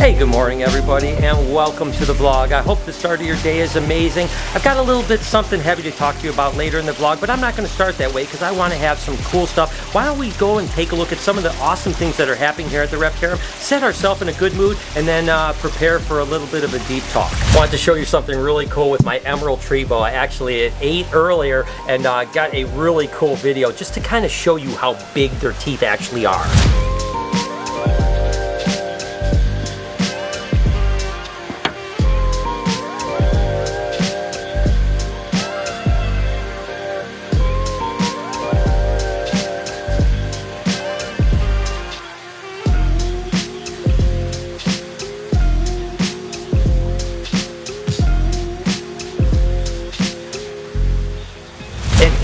Hey, good morning everybody, and welcome to the vlog. I hope the start of your day is amazing. I've got a little bit something heavy to talk to you about later in the vlog, but I'm not going to start that way because I want to have some cool stuff. Why don't we go and take a look at some of the awesome things that are happening here at the Reptarium, set ourselves in a good mood, and then prepare for a little bit of a deep talk. I wanted to show you something really cool with my emerald tree boa. I actually ate earlier and got a really cool video just to kind of show you how big their teeth actually are.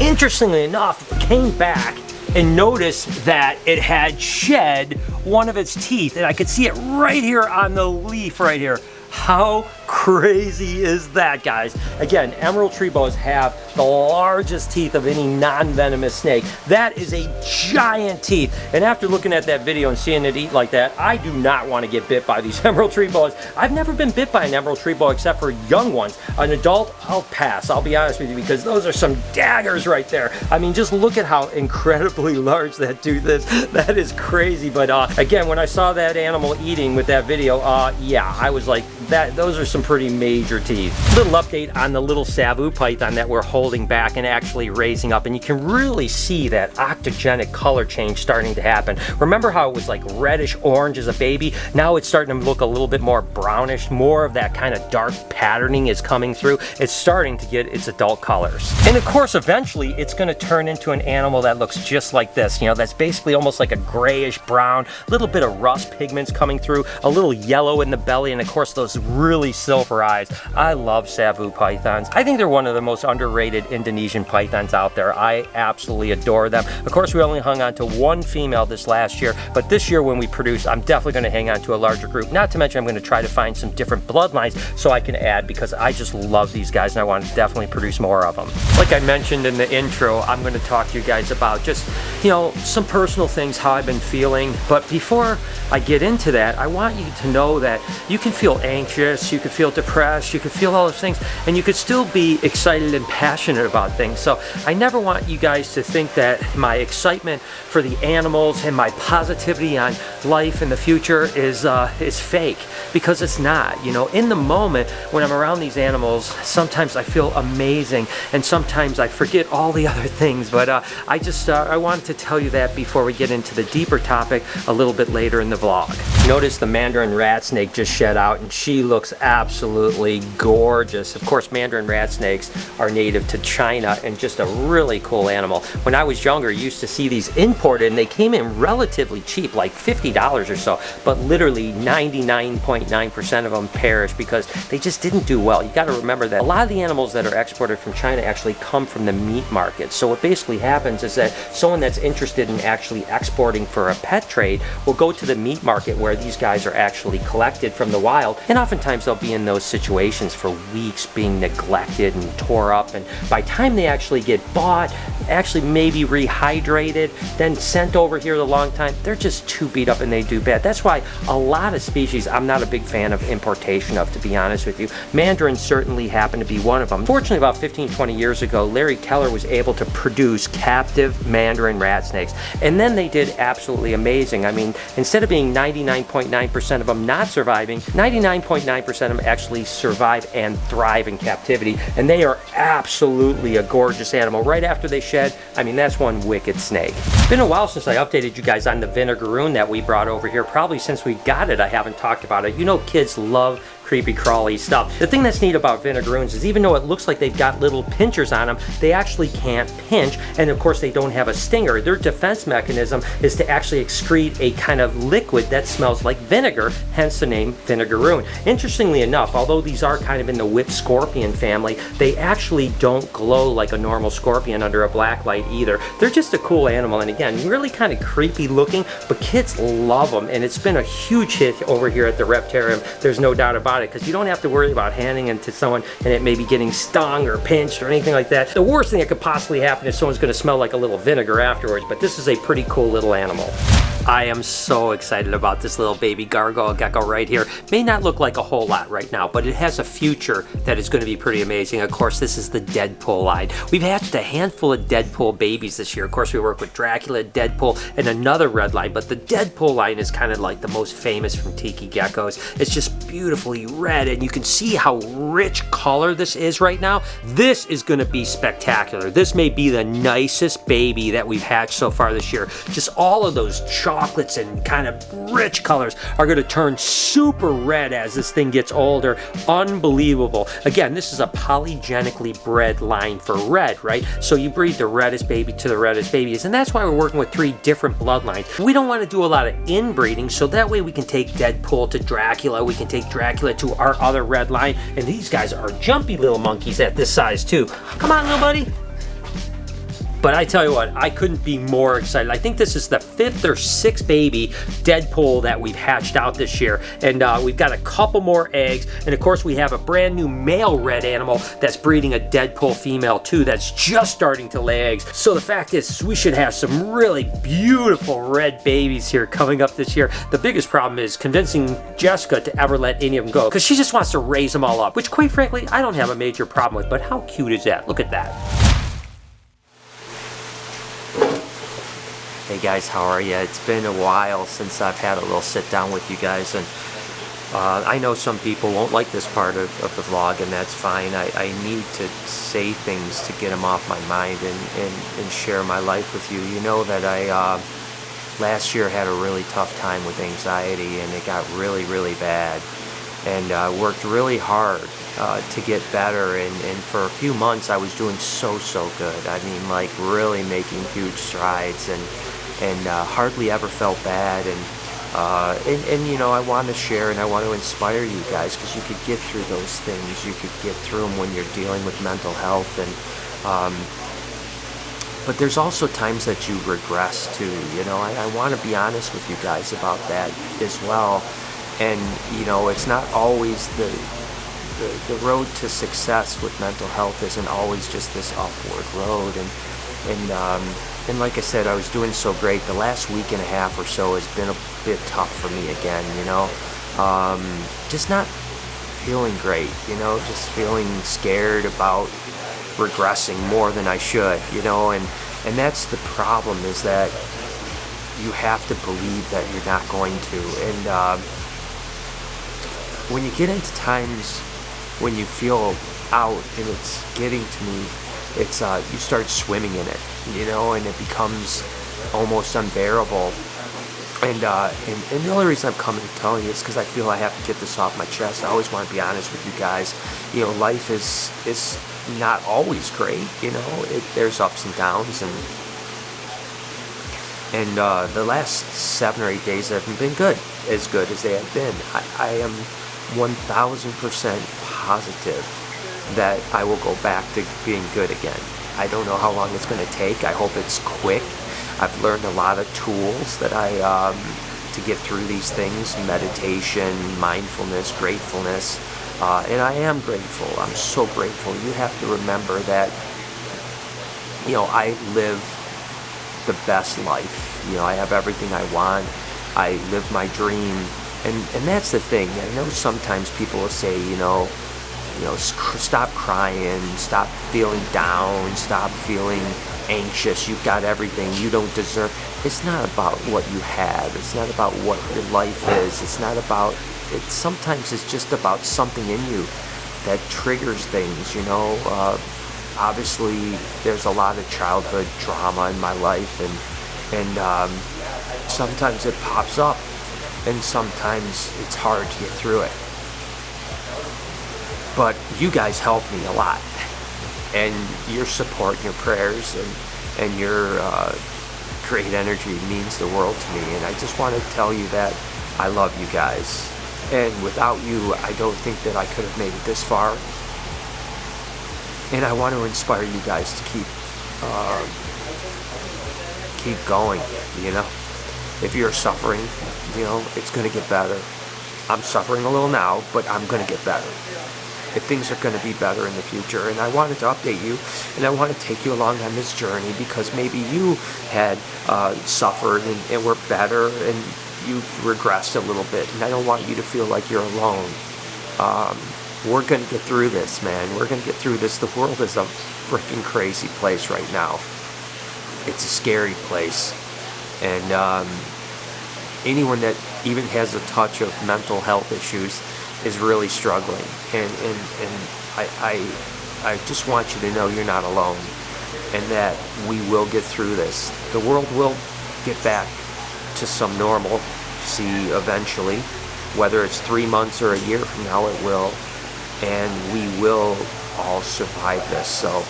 Interestingly enough, it came back and noticed that it had shed one of its teeth, and I could see it right here on the leaf right here. How crazy is that, guys? Again, emerald tree boas have the largest teeth of any non-venomous snake. That is a giant teeth. And after looking at that video and seeing it eat like that, I do not want to get bit by these emerald tree boas. I've never been bit by an emerald tree boa except for young ones. An adult, I'll pass. I'll be honest with you, because those are some daggers right there. I mean, just look at how incredibly large that tooth is. That is crazy. But again, when I saw that animal eating with that video, yeah, I was like, those are some pretty major teeth. Little update on the little Savoo python that we're holding back and actually raising up, and you can really see that octogenic color change starting to happen. Remember how it was like reddish orange as a baby? Now it's starting to look a little bit more brownish. More of that kind of dark patterning is coming through. It's starting to get its adult colors. And of course, eventually it's going to turn into an animal that looks just like this. You know, that's basically almost like a grayish brown, little bit of rust pigments coming through, a little yellow in the belly, and of course those really silver eyes. I love Savoo pythons. I think they're one of the most underrated Indonesian pythons out there. I absolutely adore them. Of course, we only hung on to one female this last year, but this year when we produce, I'm definitely going to hang on to a larger group. Not to mention I'm going to try to find some different bloodlines so I can add, because I just love these guys and I want to definitely produce more of them. Like I mentioned in the intro, I'm going to talk to you guys about just, you know, some personal things, how I've been feeling. But before I get into that, I want you to know that you can feel anxious, you can feel depressed, you can feel all those things, and you could still be excited and passionate about things. So I never want you guys to think that my excitement for the animals and my positivity on life and the future is fake, because it's not. You know, in the moment when I'm around these animals, sometimes I feel amazing and sometimes I forget all the other things. But I wanted to tell you that before we get into the deeper topic a little bit later in the vlog. Notice the Mandarin Rat Snake just shed out, and she looks absolutely gorgeous. Of course, Mandarin Rat Snakes are native to China and just a really cool animal. When I was younger, you used to see these imported, and they came in relatively cheap, like $50 or so, but literally 99.9% of them perished because they just didn't do well. You got to remember that a lot of the animals that are exported from China actually come from the meat market. So what basically happens is that someone that's interested in actually exporting for a pet trade will go to the meat market where these guys are actually collected from the wild, and oftentimes they'll be in those situations for weeks being neglected and tore up, and by the time they actually get bought, actually maybe rehydrated, then sent over here a long time, they're just too beat up and they do bad. That's why a lot of species I'm not a big fan of importation of, to be honest with you. Mandarins certainly happen to be one of them. Fortunately, about 15-20 years ago, Larry Keller was able to produce captive Mandarin rat snakes, and then they did absolutely amazing. I mean, instead of being 99.9% of them not surviving, 99.9% of them actually survive and thrive in captivity, and they are absolutely a gorgeous animal. Right after they shed, I mean, that's one wicked snake. It's been a while since I updated you guys on the Vinegaroon that we brought over here. Probably since we got it, I haven't talked about it. You know, kids love creepy crawly stuff. The thing that's neat about Vinegaroons is even though it looks like they've got little pinchers on them, they actually can't pinch, and of course they don't have a stinger. Their defense mechanism is to actually excrete a kind of liquid that smells like vinegar, hence the name Vinegaroon. Interestingly enough, although these are kind of in the whip scorpion family, they actually don't glow like a normal scorpion under a black light either. They're just a cool animal, and again, really kind of creepy looking, but kids love them, and it's been a huge hit over here at the Reptarium. There's no doubt about it, because you don't have to worry about handing it to someone and it maybe getting stung or pinched or anything like that. The worst thing that could possibly happen is someone's going to smell like a little vinegar afterwards, but this is a pretty cool little animal. I am so excited about this little baby gargoyle gecko right here. May not look like a whole lot right now, but it has a future that is going to be pretty amazing. Of course, this is the Deadpool line. We've hatched a handful of Deadpool babies this year. Of course, we work with Dracula, Deadpool, and another red line, but the Deadpool line is kind of like the most famous from Tiki geckos. It's just beautifully red, and you can see how rich color this is right now. This is going to be spectacular. This may be the nicest baby that we've hatched so far this year. Just all of those chocolates and kind of rich colors are going to turn super red as this thing gets older. Unbelievable. Again, this is a polygenically bred line for red, right? So you breed the reddest baby to the reddest babies, and that's why we're working with 3 different bloodlines. We don't want to do a lot of inbreeding, so that way we can take Deadpool to Dracula, we can take Dracula to our other red line, and these guys are jumpy little monkeys at this size too. Come on, little buddy. But I tell you what, I couldn't be more excited. I think this is the 5th or 6th baby Deadpool that we've hatched out this year. And we've got a couple more eggs. And of course, we have a brand new male red animal that's breeding a Deadpool female too that's just starting to lay eggs. So the fact is, we should have some really beautiful red babies here coming up this year. The biggest problem is convincing Jessica to ever let any of them go, because she just wants to raise them all up, which quite frankly, I don't have a major problem with. But how cute is that? Look at that. Hey guys, how are you? It's been a while since I've had a little sit down with you guys, and I know some people won't like this part of the vlog, and that's fine. I need to say things to get them off my mind and share my life with you. You know that I last year had a really tough time with anxiety, and it got really, really bad, and worked really hard to get better, and for a few months I was doing so good. I mean, like really making huge strides, and hardly ever felt bad, and you know, I want to share and I want to inspire you guys, because you could get through those things. You could get through them when you're dealing with mental health, and but there's also times that you regress too. You know, I want to be honest with you guys about that as well. And you know, it's not always the road to success with mental health isn't always just this upward road, and like I said, I was doing so great. The last week and a half or so has been a bit tough for me again, you know. Just not feeling great, you know, just feeling scared about regressing more than I should, you know, and that's the problem, is that you have to believe that you're not going to. And when you get into times when you feel out and it's getting to me, it's you start swimming in it, you know, and it becomes almost unbearable. And the only reason I'm coming and telling you is because I feel I have to get this off my chest. I always want to be honest with you guys. You know, life is not always great, you know. There's ups and downs, and the last 7 or 8 days haven't been good as they have been. I am 1000% positive that I will go back to being good again. I don't know how long it's going to take. I hope it's quick. I've learned a lot of tools that to get through these things: meditation, mindfulness, gratefulness, and I am grateful. I'm so grateful. You have to remember that, you know, I live the best life. You know, I have everything I want. I live my dream, and that's the thing. I know sometimes people will say, you know, stop crying, stop feeling down, stop feeling anxious, you've got everything, you don't deserve. It's not about what you have, it's not about what your life is, it's not about it. Sometimes it's just about something in you that triggers things, you know. Obviously there's a lot of childhood trauma in my life, and sometimes it pops up, and sometimes it's hard to get through it. But you guys help me a lot, and your support and your prayers and your great energy means the world to me, and I just want to tell you that I love you guys, and without you I don't think that I could have made it this far, and I want to inspire you guys to keep going, you know. If you're suffering, you know, it's going to get better. I'm suffering a little now, but I'm going to get better. if things are going to be better in the future. And I wanted to update you, and I want to take you along on this journey because maybe you had suffered and were better, and you regressed a little bit. And I don't want you to feel like you're alone. We're going to get through this, man. We're going to get through this. The world is a freaking crazy place right now. It's a scary place. And anyone that even has a touch of mental health issues is really struggling. And I just want you to know you're not alone, and that we will get through this. The world will get back to some normalcy eventually. Whether it's 3 months or a year from now, it will. And we will all survive this. So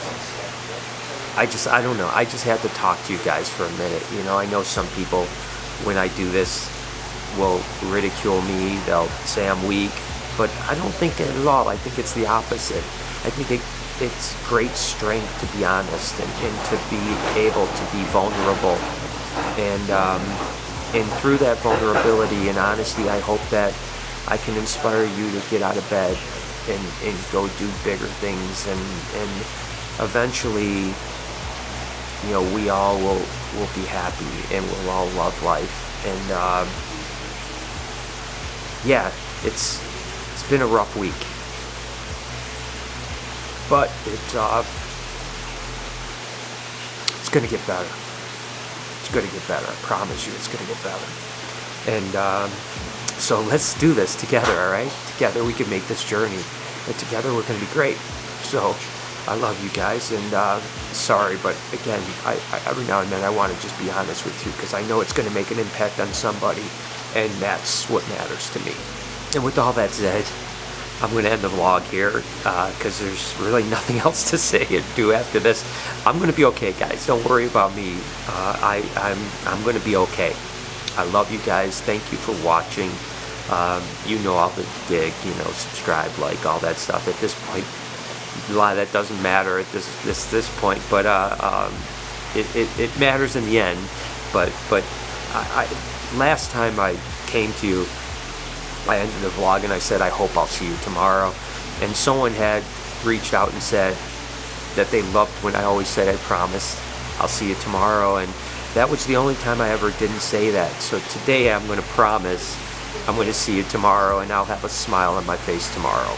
I don't know. I just had to talk to you guys for a minute. You know, I know some people, when I do this, will ridicule me. They'll say I'm weak. But I don't think it at all. I think it's the opposite. I think it's great strength to be honest and to be able to be vulnerable. And through that vulnerability and honesty, I hope that I can inspire you to get out of bed and go do bigger things. And eventually, you know, we all will be happy and we'll all love life. And yeah, it's been a rough week, but it's gonna get better. It's gonna get better. I promise you, it's gonna get better. And so let's do this together, all right? Together we can make this journey, and together we're gonna be great. So I love you guys, and sorry, but again, I every now and then I want to just be honest with you because I know it's gonna make an impact on somebody, and that's what matters to me. And with all that said, I'm going to end the vlog here because there's really nothing else to say or do after this. I'm going to be okay, guys. Don't worry about me. I'm going to be okay. I love you guys. Thank you for watching. You know all the dig, you know, subscribe, like, all that stuff. At this point, a lot of that doesn't matter at this point, but it matters in the end. But last time I came to you, I ended the vlog and I said, I hope I'll see you tomorrow. And someone had reached out and said that they loved when I always said I promised I'll see you tomorrow. And that was the only time I ever didn't say that. So today I'm going to promise I'm going to see you tomorrow, and I'll have a smile on my face tomorrow.